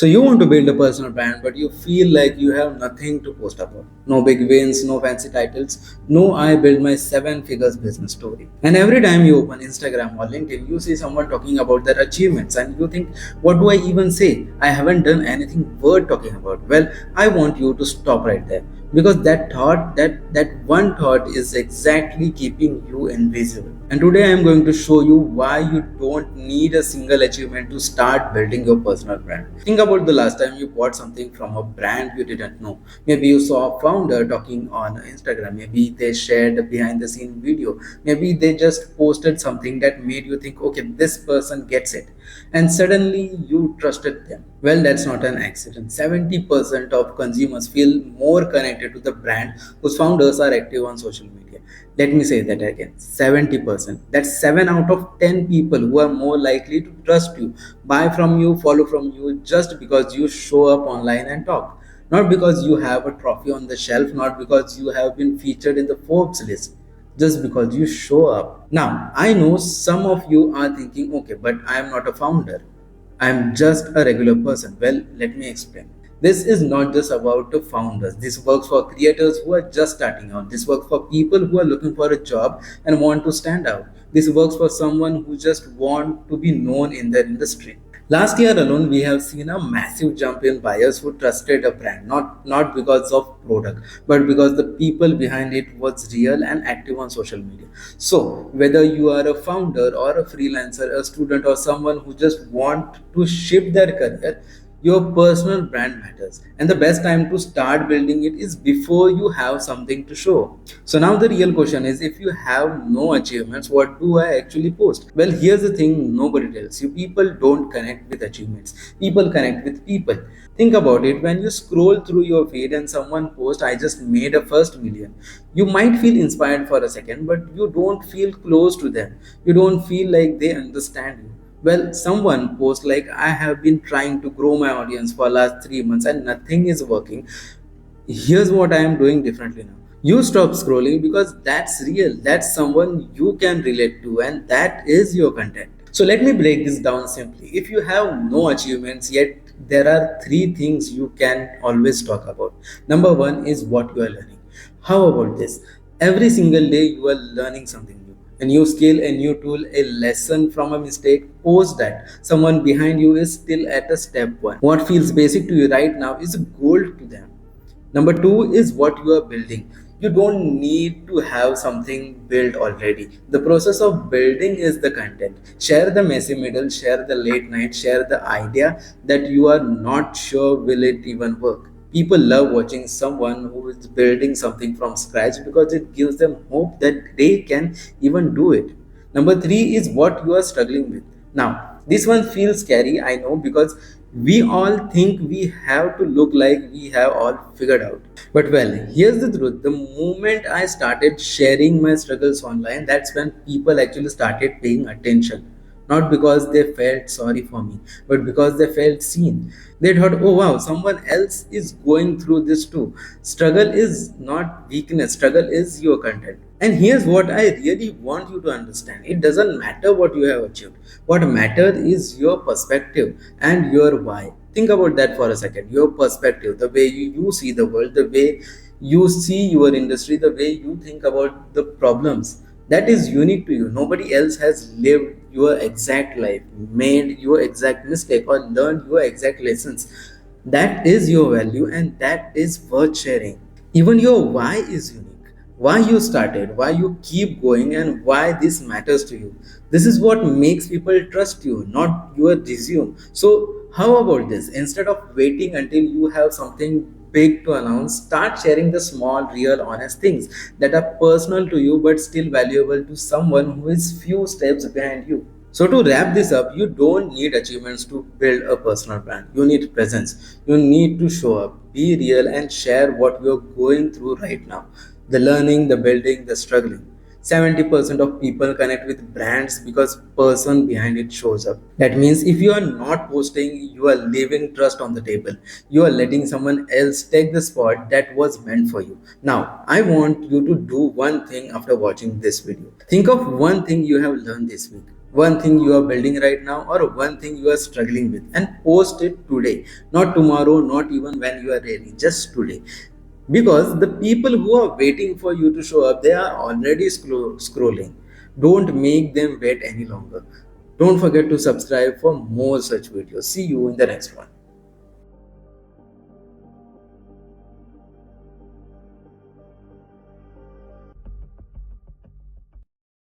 So you want to build a personal brand, but you feel like you have nothing to post about. No big wins, no fancy titles, no I built my seven figures business story. And every time you open Instagram or LinkedIn, you see someone talking about their achievements and you think, what do I even say? I haven't done anything worth talking about. Well, I want you to stop right there because that one thought is exactly keeping you invisible. And today I am going to show you why you don't need a single achievement to start building your personal brand. Think about the last time you bought something from a brand you didn't know. Maybe you saw a founder talking on Instagram, maybe they shared a behind the scene video, maybe they just posted something that made you think, okay, this person gets it, and suddenly you trusted them. Well, that's not an accident. 70% of consumers feel more connected to the brand whose founders are active on social media. Let me say that again, 70%. That's 7 out of 10 people who are more likely to trust you, buy from you, follow from you just because you show up online and talk. Not because you have a trophy on the shelf, not because you have been featured in the Forbes list, just because you show up. Now, I know some of you are thinking, okay, but I am not a founder. I am just a regular person. Well, let me explain. This is not just about the founders. This works for creators who are just starting out. This works for people who are looking for a job and want to stand out. This works for someone who just want to be known in their industry. Last year alone, we have seen a massive jump in buyers who trusted a brand, not because of product, but because the people behind it was real and active on social media. So, whether you are a founder or a freelancer, a student, or someone who just want to shift their career, your personal brand matters. And the best time to start building it is before you have something to show. So now the real question is, if you have no achievements, what do I actually post? Well, here's the thing nobody tells you. People don't connect with achievements. People connect with people. Think about it. When you scroll through your feed and someone posts, I just made a first million, you might feel inspired for a second, but you don't feel close to them. You don't feel like they understand you. Well, someone posts like, I have been trying to grow my audience for last 3 months and nothing is working. Here's what I am doing differently now. You stop scrolling because that's real. That's someone you can relate to, and that is your content. So let me break this down simply. If you have no achievements yet, there are three things you can always talk about. Number one is what you are learning. How about this? Every single day you are learning something new. A new skill, a new tool, a lesson from a mistake. Post that. Someone behind you is still at a step one. What feels basic to you right now is gold to them. Number two is what you are building. You don't need to have something built already. The process of building is the content. Share the messy middle, share the late night, share the idea that you are not sure will it even work. People love watching someone who is building something from scratch because it gives them hope that they can even do it. Number three is what you are struggling with. Now, this one feels scary, I know, because we all think we have to look like we have all figured out. But well, here's the truth. The moment I started sharing my struggles online, that's when people actually started paying attention. Not because they felt sorry for me, but because they felt seen. They thought, oh wow, someone else is going through this too. Struggle is not weakness, struggle is your content. And here's what I really want you to understand, it doesn't matter what you have achieved. What matters is your perspective and your why. Think about that for a second. Your perspective, the way you see the world, the way you see your industry, the way you think about the problems, that is unique to you. Nobody else has lived your exact life, made your exact mistake, or learned your exact lessons. That is your value, and that is worth sharing. Even your why is unique. Why you started, why you keep going, and why this matters to you. This is what makes people trust you, not your resume. So, how about this? Instead of waiting until you have something big to announce, start sharing the small, real, honest things that are personal to you but still valuable to someone who is few steps behind you. So to wrap this up, you don't need achievements to build a personal brand. You need presence. You need to show up, be real, and share what you're going through right now. The learning, the building, the struggling. 70% of people connect with brands because person behind it shows up. That means if you are not posting, you are leaving trust on the table. You are letting someone else take the spot that was meant for you. Now, I want you to do one thing after watching this video. Think of one thing you have learned this week. one thing you are building right now, or one thing you are struggling with, and post it today, not tomorrow, not even when you are ready, just today. Because the people who are waiting for you to show up, they are already scrolling. Don't make them wait any longer. Don't forget to subscribe for more such videos. See you in the next one.